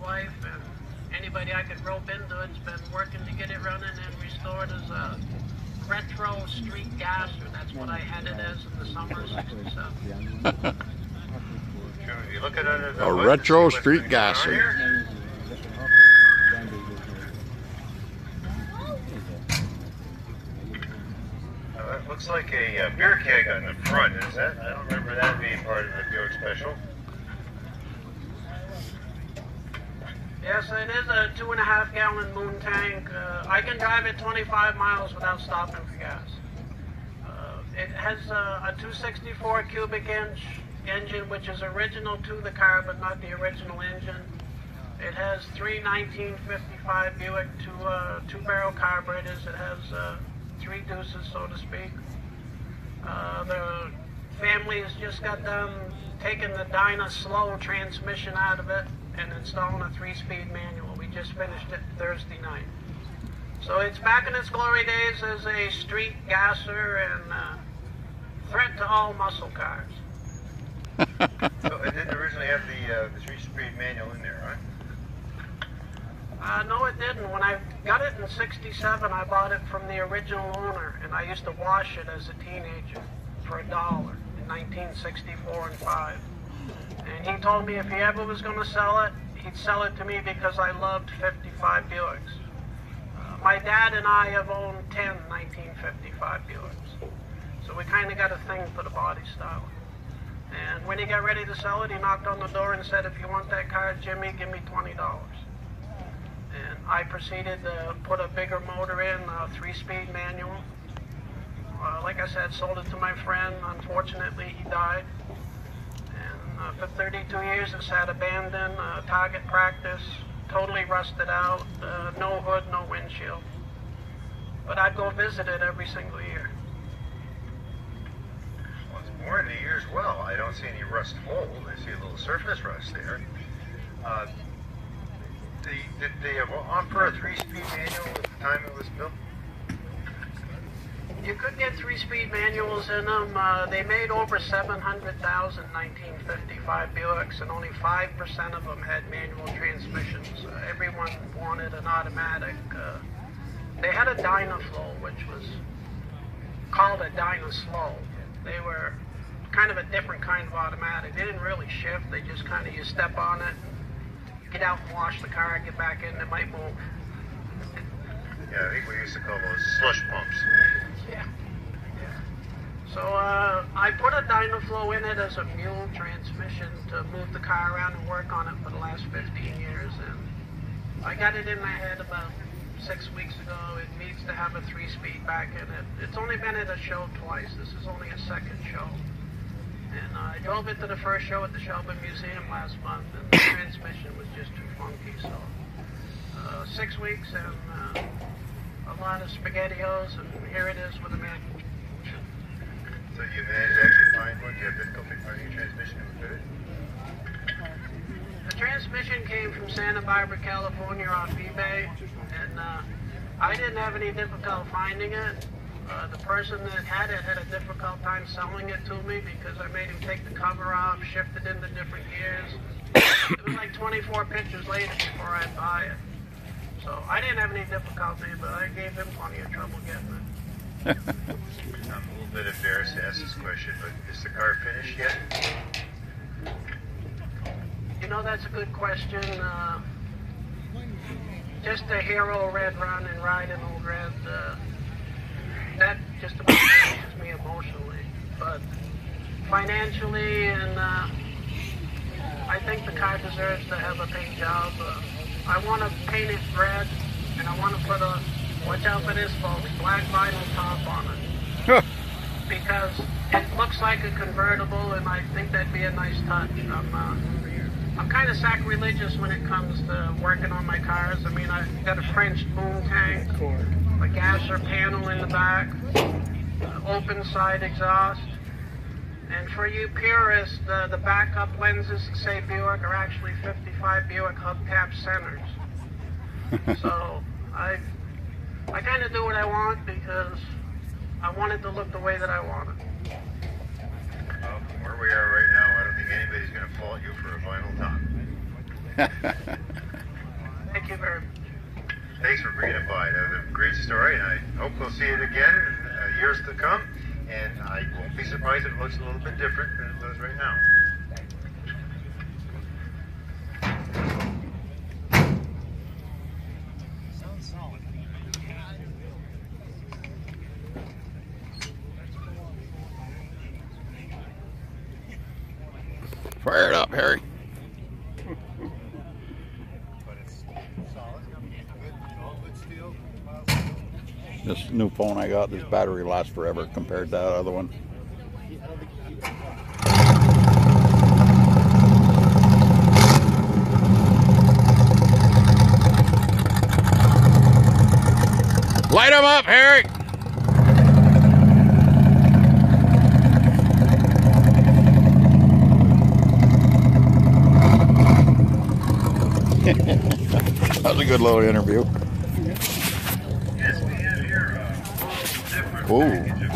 wife and anybody I could rope into it's been working to get it running and restored as a retro street gasser. That's what I had it as in the summer of '67. You look at it a retro street gasser. It looks like a beer keg on the front. Is that? I don't remember that being part of the Buick Special. Yes, it is a 2.5 gallon moon tank. I can drive it 25 miles without stopping for gas. It has a 264 cubic inch engine, which is original to the car, but not the original engine. It has three 1955 Buick two-barrel carburetors. It has 3 deuces, so to speak. The family has just got done taking the Dyna slow transmission out of it and installing a 3-speed manual. We just finished it Thursday night. So it's back in its glory days as a street gasser and threat to all muscle cars. So it didn't originally have the 3-speed manual in there, right? No, it didn't. When I got it in '67, I bought it from the original owner, and I used to wash it as a teenager for $1 in 1964 and 5. And he told me if he ever was going to sell it, he'd sell it to me because I loved 55 Buicks. My dad and I have owned 10 1955 Buicks. So we kind of got a thing for the body style. And when he got ready to sell it, he knocked on the door and said, if you want that car, Jimmy, give me $20. And I proceeded to put a bigger motor in, a 3-speed manual. Like I said, sold it to my friend. Unfortunately, he died. And for 32 years, it sat abandoned, target practice, totally rusted out, no hood, no windshield. But I'd go visit it every single year. Well, it's more in the years well. I don't see any rust hold. I see a little surface rust there. Did they offer a 3-speed manual at the time it was built? You could get 3-speed manuals in them. They made over 700,000 1955 Buicks, and only 5% of them had manual transmissions. Everyone wanted an automatic. They had a Dynaflow, which was called a Dyna Slow. They were kind of a different kind of automatic. They didn't really shift. They just kind of, you step on it, get out and wash the car, get back in, it might move. Yeah, I think we used to call those slush pumps. Yeah. So I put a Dynaflow in it as a mule transmission to move the car around and work on it for the last 15 years. And I got it in my head about 6 weeks ago. It needs to have a 3-speed back in it. It's only been at a show twice. This is only a second show. And I drove it to the first show at the Shelburne Museum last month, and the transmission was just too funky. So 6 weeks and a lot of SpaghettiOs, and here it is with a manual. So you managed to actually find one? Do you have difficulty finding a transmission with it? The transmission came from Santa Barbara, California off eBay, and I didn't have any difficulty finding it. The person that had it had a difficult time selling it to me because I made him take the cover off, shift it into different gears. It was like 24 pictures later before I'd buy it. So I didn't have any difficulty, but I gave him plenty of trouble getting it. I'm a little bit embarrassed to ask this question, but is the car finished yet? You know, that's a good question. Just a hero red run and ride an old red, that just about changes me emotionally. But financially, and I think the car deserves to have a paint job. I want to paint it red, and I want to put a, watch out for this folks, black vinyl top on it. Because it looks like a convertible, and I think that'd be a nice touch. I'm kind of sacrilegious when it comes to working on my cars. I mean, I've got a French moon tank, a gasser panel in the back, open side exhaust. And for you purists, the backup lenses that say Buick are actually 55 Buick hubcap centers. So I kind of do what I want because I want it to look the way that I want it. Well, from where we are right now, I don't think anybody's going to fault you for a vinyl top. Thank you very much. Thanks for bringing it by. That was a great story, and I hope we'll see it again in years to come. And I won't be surprised if it looks a little bit different than it does right now. Fire it up, Harry. This new phone I got, this battery lasts forever compared to that other one. Light them up, Harry! That was a good little interview. Yes, we have here a different Ooh. package of